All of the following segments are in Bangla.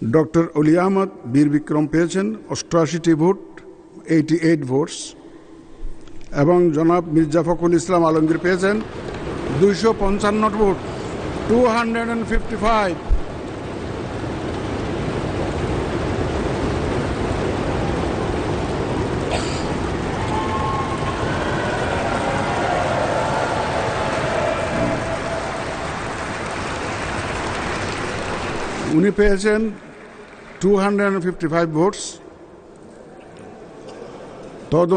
ডক্টর অলি আহমদ বীর বিক্রম পেয়েছেন 88টি ভোট, 88 ভোটস, এবং জনাব মির্জা ফখরুল ইসলাম আলমগীর পেয়েছেন 255 ভোট, 255। উনি পেয়েছেন 255 ভোটস। তদ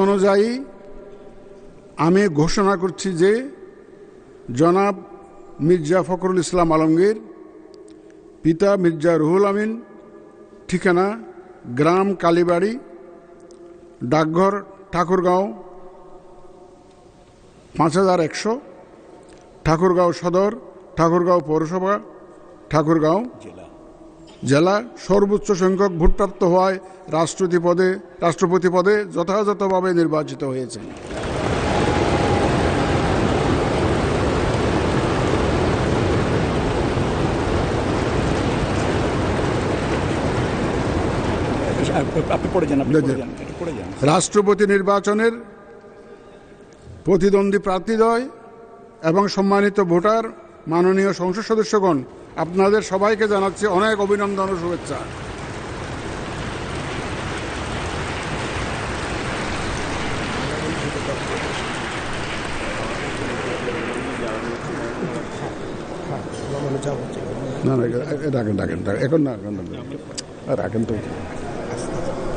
অনুযায়ী আমি ঘোষণা করছি যে জনাব মির্জা ফখরুল ইসলাম আলমগীর, পিতা মির্জা রুহুল আমিন, ঠিকানা গ্রাম কালীবাড়ি, ডাকঘর ঠাকুরগাঁও 5100, ঠাকুরগাঁও সদর, ঠাকুরগাঁও পৌরসভা, ঠাকুরগাঁও জেলা, সর্বোচ্চ সংখ্যক ভোটপ্রাপ্ত হওয়ায় রাষ্ট্রপতি পদে যথাযথভাবে নির্বাচিত হয়েছেন। রাষ্ট্রপতি নির্বাচনের প্রতিদ্বন্দ্বী প্রার্থীদ্বয় এবং সম্মানিত ভোটার, মাননীয় সংসদ সদস্যগণ, আপনাদের সবাইকে জানাচ্ছি অনেক অভিনন্দন ও শুভেচ্ছা। না রাখেন এখন না রাখেন তো,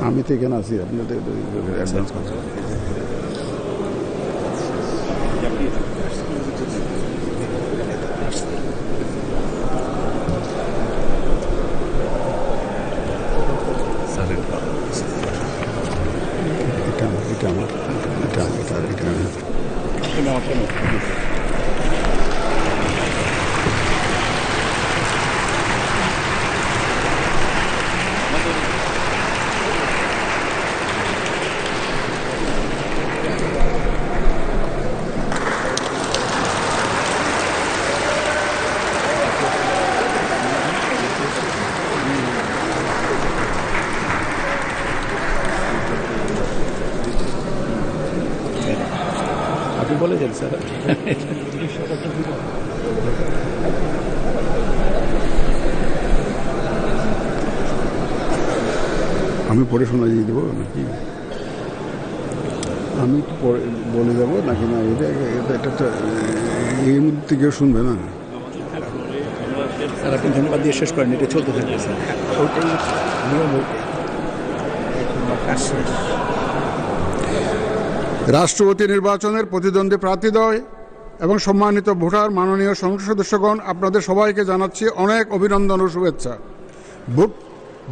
আমি তো এখানে আছি, আপনাদের অ্যাডভান্স করছি। আপনি বলেছেন স্যার, আমি পরে শোনা দিয়ে দেবো নাকি? আমি তো পরে বলে যাবো নাকি? না, এটা এই মুহূর্তে কেউ শুনবে না। স্যার আপনি ধন্যবাদ দিয়ে শেষ করেন, এটা চলতে থাকবে স্যার, ওইটাই নিয়ম। রাষ্ট্রপতি নির্বাচনের প্রতিদ্বন্দ্বী প্রার্থীদ্বয় এবং সম্মানিত ভোটার, মাননীয় সংসদ সদস্যগণ, আপনাদের সবাইকে জানাচ্ছি অনেক অভিনন্দন ও শুভেচ্ছা।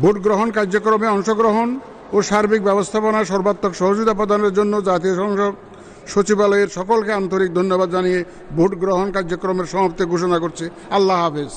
ভোট গ্রহণ কার্যক্রমে অংশগ্রহণ ও সার্বিক ব্যবস্থাপনায় সর্বাত্মক সহযোগিতা প্রদানের জন্য জাতীয় সংসদ সচিবালয়ের সকলকে আন্তরিক ধন্যবাদ জানিয়ে ভোট গ্রহণ কার্যক্রমের সমাপ্তি ঘোষণা করছি। আল্লাহ হাফেজ।